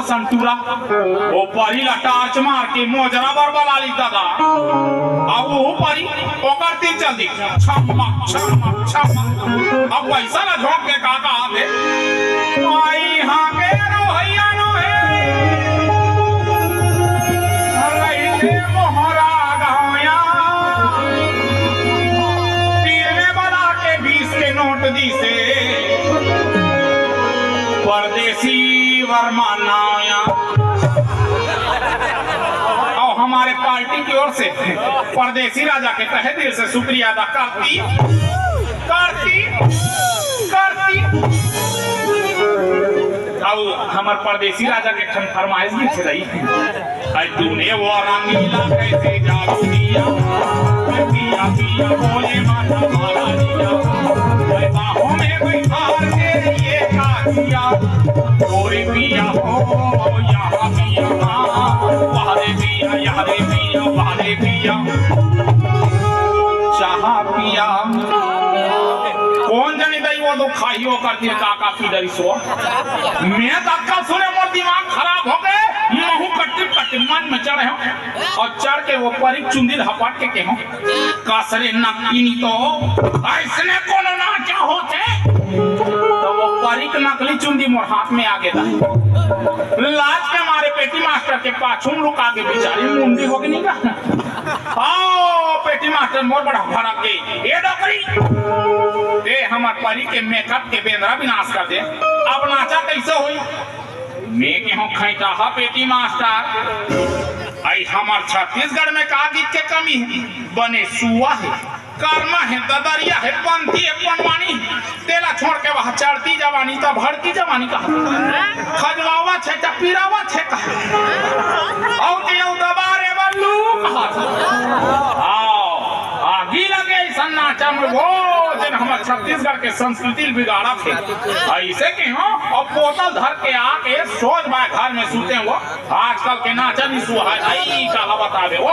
सा संतूरा वो परी ला टार्च मार के मोजरा बरबला ली दादा अब वो परी ओकरती चल दी छम्मा छम्मा छम्मा अब वैसा ना झोंक के काका आते आई हां के रोहैया नो है लइले मोहरा गाया पीर में बना के 20 के नोट दी से परदेसी वरमानाया और हमारे पार्टी की ओर से परदेसी राजा के तहे दिल से शुक्रिया अदा करती करती करती और हमारे परदेसी राजा के ठन फरमाइश भी छे रही है तूने वो रंगीला कैसे जादू दिया पिया पिया बोले माता माला दिया बाहों में बिठार के लिए का दिया गोरी पिया हो यहाँ पिया वहारे पिया यहाँ पिया वहारे पिया चाह पिया कौन जाने दई वो तो खाइयो करती है काका की डरी सो मैं तत्काल सुने मोर दिमाग खराब हो गए महू कट्टी कट्टी मन में चढ़े हो और चढ़ के वो परी चुंदी हपट के कहो कसरे नकली तो ऐसने कोनो ना चाहो थे तो वो परी के नकली चुंदी मोर हाथ में आगे दा लाज के मारे पेटी मास्टर के पाछू लुका के बेचारी मुंडी हो गई का आओ पेटी मास्टर मोर बड़ा भड़क गई ये डोकरी ए हमार परी के मेकअप के बेंद्रा विनाश कर दे अब नाचा कैसे हुई मैं के हूं खैटा हा पेटी मास्टर आई हमार छत्तीसगढ़ में का गीत के कमी है बने सुआ है कर्मा है ददरिया है पंथी है पनवानी तेला छोड़ के वहां चढ़ती जवानी तो भड़की जवानी का खजवावा छे टपीरावा छे का औ के औ दबारे बल्लू कहा आओ आगी लगे सन्नाटा में वो दिन हमारे छत्तीसगढ़ के संस्कृति बिगाड़ा थे ऐसे के हो और बोतल धर के आके सोच बाय घर में सूते हो आजकल के नाचा भी सुहा आई का बतावे वो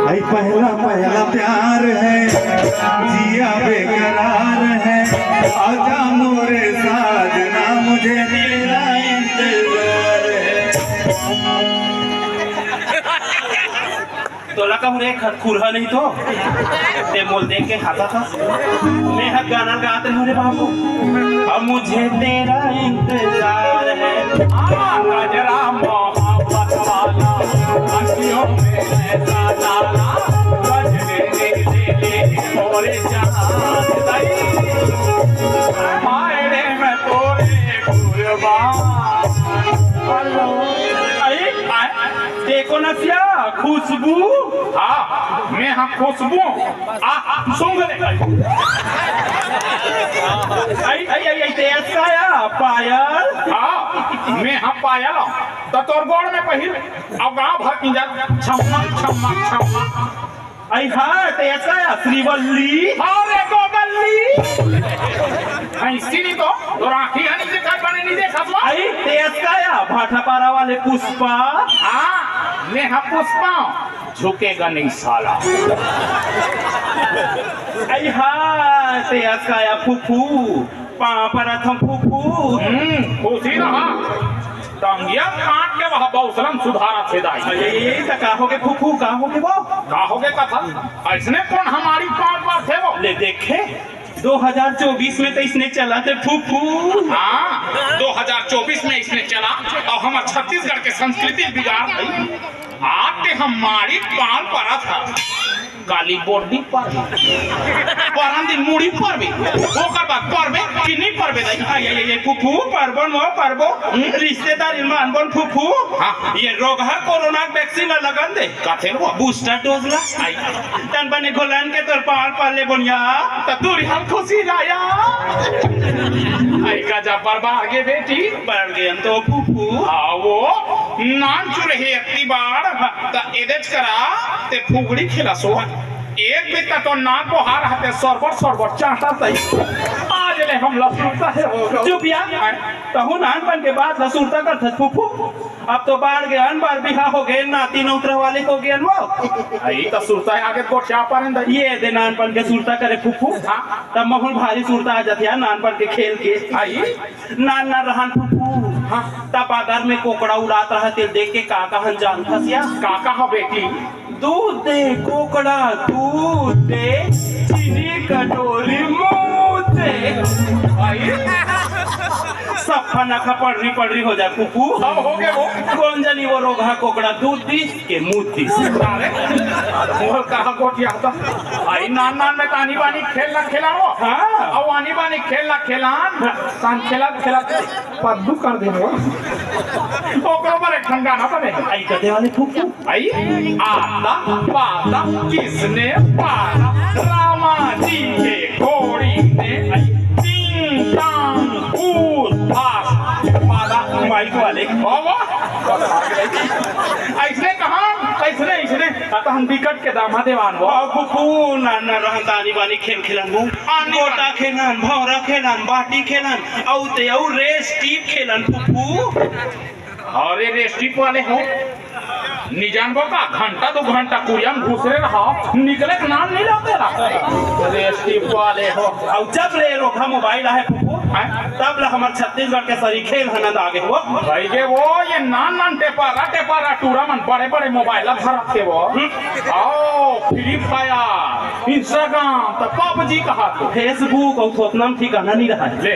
आई पहला पहला प्यार है जिया बेकरार है आजा मोरे साजना मुझे तेरा इंतजार है तो लगा मुझे खुरहा नहीं तो ते मोल देख के खाता था मैं हक गाना गाते हो रे बाबू अब मुझे तेरा इंतजार है गजरा मोहब्बत वाला अखियों में ऐसा डाला गजरे ले मोरे जहान मायने में तोरे कुर्बान देखो ना क्या खुशबू हाँ मैं हाँ खुशबू सुन ले आई आई आई आई तेज का या पायल हाँ मैं हाँ पायल तो तोर गोड़ में पहिर अब गाँव भर की जा छम्मा छम्मा छम्मा आई हाँ तेज का या श्रीवल्ली अरे गोबल्ली ऐसी नहीं तो राखी हनी से कर बने नहीं देखा तो आई तेज का या भाटापारा वाले पुष्पा हाँ मैं हाँ पुष्पा झुकेगा नहीं साला आई हाँ तेज का या फूफू प्रथम फूफू खुशी रहा टांगिया काट के वह बौसलम सुधारा थे दाई का होगे फूफू का होगे वो का होगे कथा ऐसने कौन हमारी पार पर थे वो ले देखे 2024 में तो इसने चला थे फूफू हाँ 2024 में इसने चला और हमारे छत्तीसगढ़ के संस्कृति बिगाड़ गई आपके हमारी पाल पड़ा था काली बोर्डी पर परंदी मुड़ी पर भी ओकर बाद परबे कि नहीं परबे दई ये फूफू परबन मो परबो रिश्तेदार मानबन फूफू हाँ ये रोग है कोरोना वैक्सीन लगन दे काथे वो बूस्टर डोज ला आई तन बने गोलन के तोर पाल पाले बनिया त दूर हम खुशी राया आई का जा परबा आगे बेटी बढ़ गए तो फूफू वो नान चुरहे अति बार त एदेच करा ते फुगड़ी खिला सो एक भी तो नाक को हार हते सरबर सरबर चाहता सही आज ले हम लसूरता है हो चुप यार तहु नानपन के बाद लसूरता कर था फूफू अब तो बाढ़ गए अन बार बिहा हो गए नाती नौतरा वाले को गए वो आई तो सुरता है आगे को क्या पारन ये दे नानपन के सुरता करे फूफू तब महल भारी सुरता आ जाती है नानपन के खेल के आई नान ना रहन फूफू हाँ। तब अगर में कोकड़ा उड़ात रहा तेल देख के का कहन जान फसिया काका हो बेटी दूध दे कोकड़ा दूध दे चीनी कटोरी मुंह दे सब फना पड़ रही हो जाए पुप्पू अब हो गए वो कौन जानी वो रोगा कोकड़ा दूध दी के मुंह दी अरे मोहल कहा कोटिया था आई नान नान में तानी बानी खेलना खेला वो हाँ अब आनी बानी खेलना खेलान तान खेला खेला पद्दू कर दे वो ओकरो पर एक ठंडा ना बने आई कदे वाले पुप्पू आई आता पाता किसने पाला रामा जी के घोड़ी ने तीन टांग कूद भाग पाला माइक वाले बाबा ऐसने कहा ऐसने ऐसने तो हम बिकट के दामा देवान वो पुप्पू नाना रहन तानी बानी खेल खेलन वो गोटा खेलन भौरा खेलन बाटी खेलन औते औ रेस टीप खेलन पुप्पू और ये रेस्टिप वाले हो निजान का घंटा 2 घंटा कुरियन घुसरे रहा निकले का नाम नहीं लाते रहा रेस्टिप वाले हो और जब ले रोका मोबाइल है पुप्पू तब ले हमार छत्तीसगढ़ के सरी खेल हनद आगे हो भाई के वो ये नान नान टेपारा टूरा मन बड़े बड़े मोबाइल धरत के वो आओ फ्री फायर इंस्टाग्राम तो पबजी कहा तो फेसबुक और थोतनाम ठिकाना नहीं रहा ले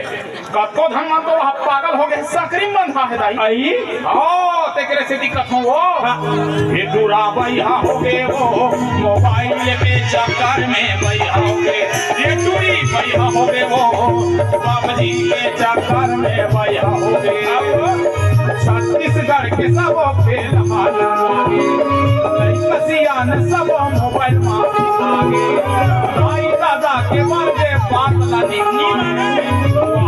कतो धन मन तो पागल हो गए सकरी बंधा है दाई आई आओ तेरे से दिक्कत हो वो ये दूरा भैया हो गए वो मोबाइल के चक्कर में भैया हो गए ये दूरी भैया हो गए वो बाबजी के चक्कर में भैया हो गए छत्तीसगढ़ के सब फेल हालांगे कसियान सब मोबाइल मांगे भाई दादा के मर्दे बात लानी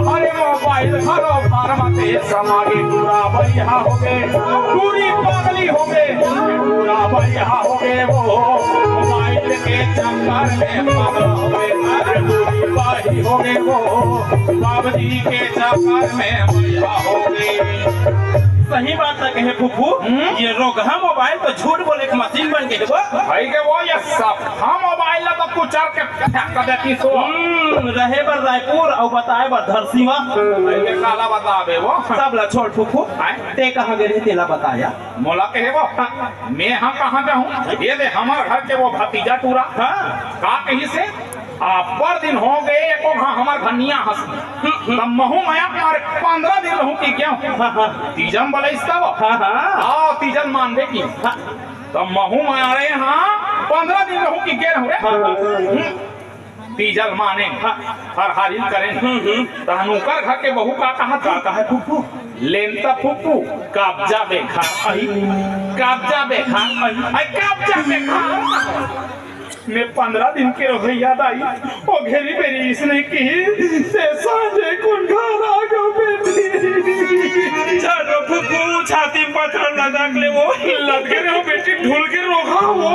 हरे मोबाइल घरों फार्मते समागे दूरा भैया हो गए पूरी पागली हो गए पूरा भैया हो गए वो मोबाइल के चक्कर में पागल हो गए अरे पूरी बाही हो गए वो बाबजी के चक्कर में भैया हो गए सही बात ना कहे फुफू ये रोगहा मोबाइल तो झूठ बोले की मशीन बन गई वो भाई के वो ये सब हम मोबाइल तो कुछ के फेंक देती सो रहे बर रायपुर और बताए बर धरसीवा भाई के काला बतावे वो सब ला छोड़ फुफू ते कहां गए तेला बताया मोला कहे वो मैं हां कहां जाऊं ये दे हमार घर के वो भतीजा टूरा हां का कहीं से पर दिन हो गए एको हमार घनिया हंस तब महू माया मारे 15 दिन रहूं की क्या तीजन बोले इसका वो आओ तीजन मानबे की तब महू माया रे हां 15 दिन रहूं की क्या रहूं रे तीजल माने हर हारिल करें तहनुकर घर के बहू का कहा है फुफू लेनता फुफू कब्जा बेखा कब्जा बेखा कब्जा बेखा मैं 15 दिन के हो गई याद आई वो घेरी मेरी इसने की से सांझे कुन घर आ गयो बेटी चलो फुफू छाती पत्थर लगा ले वो लग गए हो बेटी ढूल के रोका वो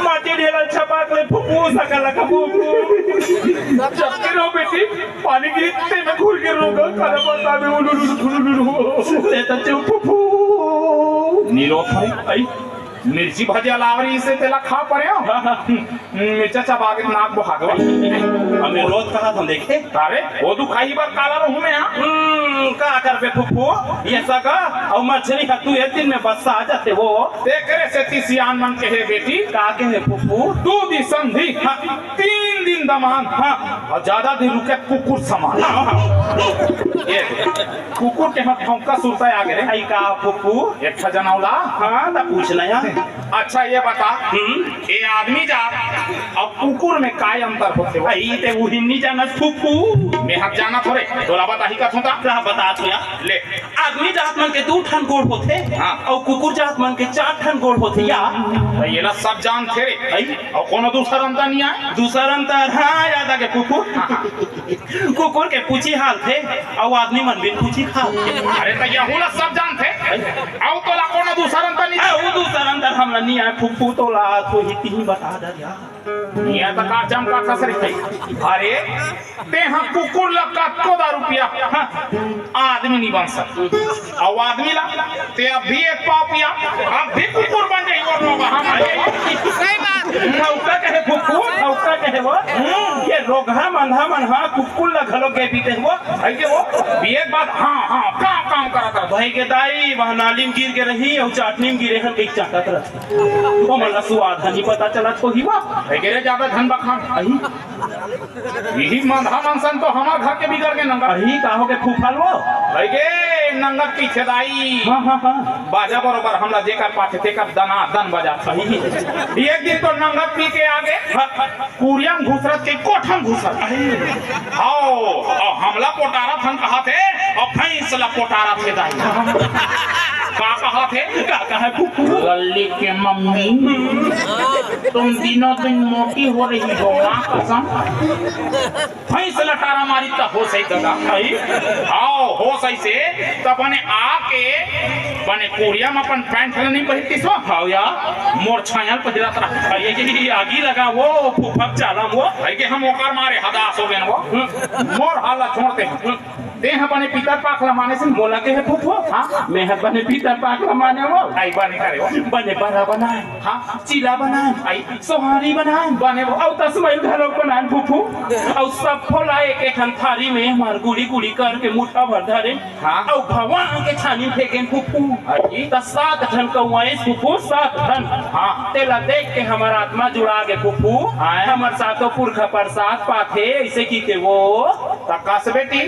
माटी ढेला छपाक ले फुफू सकला का फुफू चक्के रहो बेटी पानी गिरते में घुर के रोका करे बता में उलुलु ते तो चुप फुफू निरोध आई मिर्ची भजिया लावरी से तेला खा पड़े हो मिर्चा चबा के नाक बहागो हमें रोज कहा तुम देखे अरे वो तू खाई बार काला रहूं मैं का कर पे फुफू ये सका और मछली का तू एक दिन में बस्सा आ जाते वो देखरे से तीसियान मन के है बेटी का के है फुफू 2 दिन संधि 3 दिन दमान और ज्यादा दिन रुके कुकुर समान ये कुकुर के हाथ ठोंका सुरता आ गए आई का फुफू एक जनौला हां ता पूछना यार अच्छा ये बता ये आदमी जा और कुकुर में काय अंतर होते हो आई ते वो हिन्नी जाना फुफू मैं हक जाना थोड़े तोला बता ही कथूं ता रहा बता तो यार ले आदमी जात मन के 2 ठन गोड़ होते हां और कुकुर जात मन के 4 ठन गोड़ होते या तो ये ला सब जान थे रे आई और कोनो दूसरा अंतर नहीं है दूसरा अंतर हां याद आ के कुकुर कुकुर के पूछी हाल थे और आदमी मन भी पूछी हाल थे अरे तो ये होला सब जान थे और तोला कोनो दूसरा अंतर नहीं है वो दूसरा अंतर हमरा नहीं है फुफू तोला तो ही तीन बता दे यार ये तो का जम का कसरी थे अरे ते हम कुकुर लगा तो ₹10 आदमी नहीं बन सकता और आदमी ला ते अब भी एक पाव पिया अब भी कुकुर बन जाई और लोग हम सही बात ठौका कहे फुफू ठौका कहे वो ये रोगा मंधा मनहा कुकुल ल घलो के पीते वो भाई के वो एक बात हाँ काम करा भाई के दाई वह नाली में गिर के रही और चाटनी में गिरे हन एक चाटत रह वो मला स्वाद नहीं पता चला तो ही वाह भाई के रे ज्यादा धन बखान अही यही मंधा मनसन तो हमार घर के बिगड़ के नंगा अही काहो के फूफाल वो भाई के नंगत की छेदाई हाँ बाजा बरोबर हमरा जेकर पाथे तेकर दना दन बजा अही एक दिन तो नंगत पी के आगे कुरियन घुसरत के कोठन घुसरत आओ हमला पोटारा थन कहा थे और फैसला पोटारा थे दाई का कहा थे का कहा फूफू लल्ली के मम्मी तुम दिनों दिन मोटी हो रही हो ना कसम फैसला टारा मारी तो हो सही तगा आओ हो सही से तब बने आके बने कोरिया में अपन पैंट नहीं पहनती सो हाउ या मोर छायल पजरा तरह ये कि आगी लगा वो फूफक चाला वो भाई के हम ओकर मारे हदास हो गए वो मोर हाला छोड़ते हैं देह बने पीतर पाक लमाने से बोला के है फूफो हाँ मैं है बने पीतर पाक लमाने वो आई बने करे वो बने बड़ा बनाए हाँ चीला बनाए आई सोहारी बनाए बने वो और तस्मैल घरों बनाए फूफू और सब फुलाए के थारी में हमार गुड़ी गुड़ी करके मुठा भर धरे हाँ। और भगवान के छानी फेंके फूफू आई त 7 धन कौआए फूफू 7 धन हाँ तेला देख के हमार आत्मा जुड़ा गे फूफू हाँ। हमार सातों पुरखा प्रसाद पाथे ऐसे की के वो तकास बेटी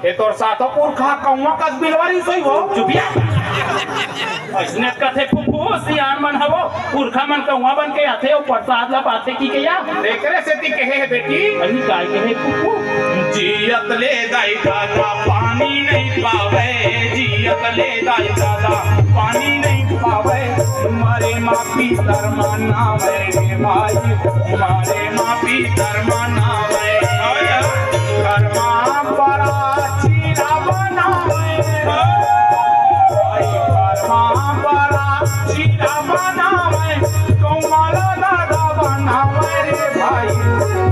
ये तोर साथों पुरखा कौवा कस बिलवारी सोई वो चुपिया ऐसने कथे फूफू सियान मन हवो पुरखा मन कौवा बन के आथे और प्रसाद ला पाथे की के या देखरे से ती कहे है बेटी अही काय के है फूफू जियत ले दाई दादा पानी नहीं पावे जियत ले दाई दादा पानी नहीं पावे मारे माँ पीतर मनावे रे भाई मारे माँ पीतर मनावे कर्मा बड़ा चीरा बनावे कर्मा बड़ा चीरा बनावे कौमाला दादा बनावे रे भाई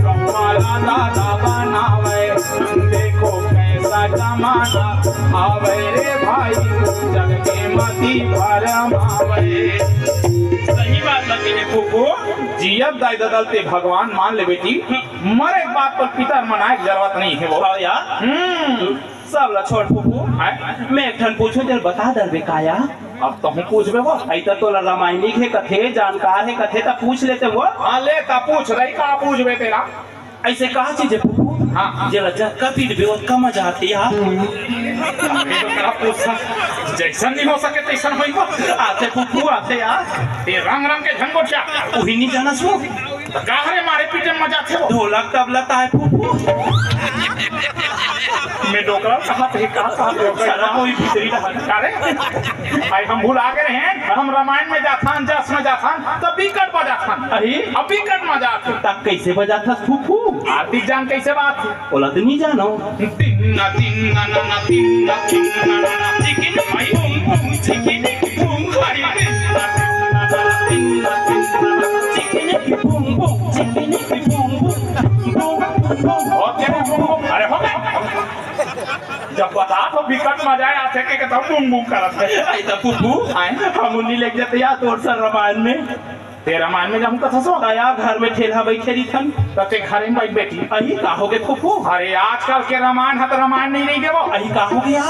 कौमाला दादा बनावे देखो कैसा जमाना आवे रे भाई जग के मती भरमावे सही बात लगी है फूफू जियत दाई ददलते भगवान मान ले बेटी मरे बात पर पितर मनाए जरूरत नहीं है वो या सब ला छोड़ फूफू मैं एक ठन पूछूं जल बता दर बेकाया अब तो हम पूछबे वो ऐसा तो रामायणिक है कथे जानकार है कथे तो पूछ लेते वो हाँ ले का पूछ रही का पूछबे तेरा ऐसे कहा चीज है फूफू हाँ जरा जक्का पीट बेवत का मजा आती है तेरा पूछा जैसन नहीं हो सके तैसन होई वो आते फूफू आते यार ये रंग रंग के झंगोटिया वही नहीं जाना सो गाहरे मारे पीटे में मजा थे वो ढोलक तबला ताए फूफू मैं डोकरा कहा थे कहा सारा कोई भीतरी रहा अरे भाई हम भूल आ गए हैं हम रामायण में जाथान जस में जाथान तब बिकट बजाथान अरे अब बिकट मजा आती तब कैसे बजा था फूफू आरती जान कैसे बात थी बोला तो नहीं जानो तिन्ना तिन्ना ना तिन्ना तिन्ना ना चिकन भाई बूम चिकन बूम भाई तिन्ना तिन्ना chicken boom boom chicken boom boom अरे हो गए जब बता तो बिकट मजा आते के तब बूम बूम करत है ऐसा फूफू हम उन्हीं लेके जाते यार तोर सर रामायण में तेरा मान में जब कथा सो दया घर में ठेला बैठे रही थन तते घर में बैठ बेटी अही का हो गए फूफू अरे आजकल के रामायण है तो रामायण नहीं रही वो अही का हो गया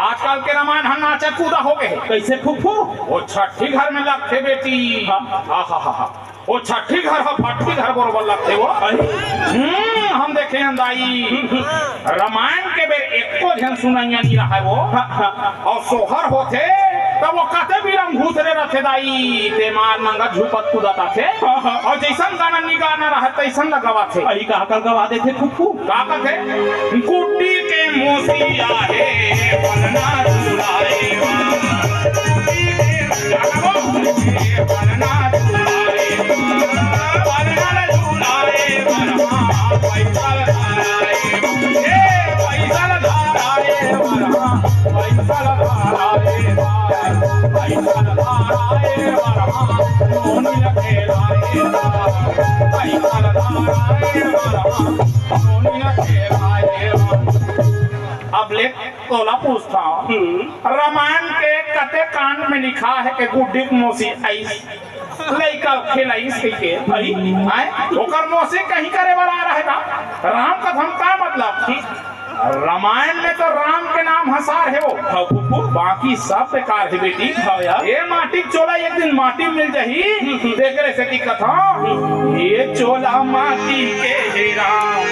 आजकल के रामायण हम नाचा कूदा हो गए कैसे फूफू वो छठी घर में लगते बेटी हा वो छठी घर हो फटी घर बरोबर लगते वो हम देखे अंदाई रामायण के बेर एको जन सुनाइया नहीं रहा है वो और सोहर होते तब वो कहते भी रंग घूसरे रहते दाई ते मार नंगा झूपत कूदता थे और जैसन गाना नहीं गाना रहा तैसन लगवा थे अही का कर गवा देते फूफू का कहते गुड्डी के मोसिया है बनना झुलाए बनना झुलाए बनना झुलाए बनना पैसा लगाए पैसा लगाए बनना पैसा लगाए पैसा लगाए बनना सोनी खेलाए पैसा लगाए बनना सोनी खेलाए अब ले तोला पूछता हूँ रामायण के कते कांड में लिखा है कि गुड्डी की मौसी आई लइका खेलाइस के भाई आए ओकर मोसे कहीं करे वाला रहेगा राम कथम का मतलब रामायण में तो राम के नाम हसार है वो बाकी सब बेकार है बेटी ये माटी चोला एक दिन माटी मिल जाही देख रहे से कथा ये चोला माटी के है राम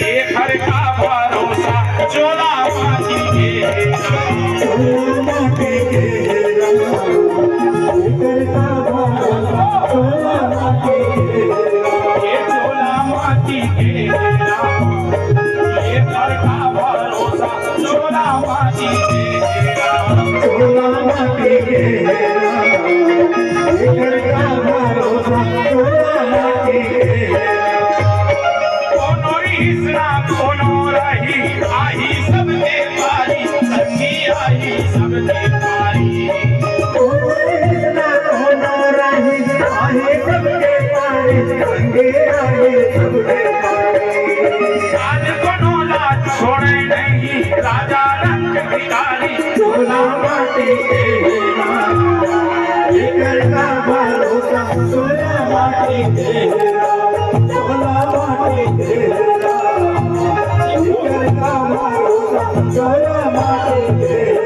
ये घर का भरोसा चोला माटी के है राम माटी के ये चोला माटी के राम ये घर का भरोसा चोला माटी के राम चोला माटी के घर का भरोसा चोला माटी के कोनो रीसना कोनो रही आही सबके पारी संगी आही सबके पारी आज कोनो लाज छोड़े नहीं राजा रंग भिखारी चोला माटी के घर का भरोसा चोला माटी के चोला माटी के घर का भरोसा चोला माटी के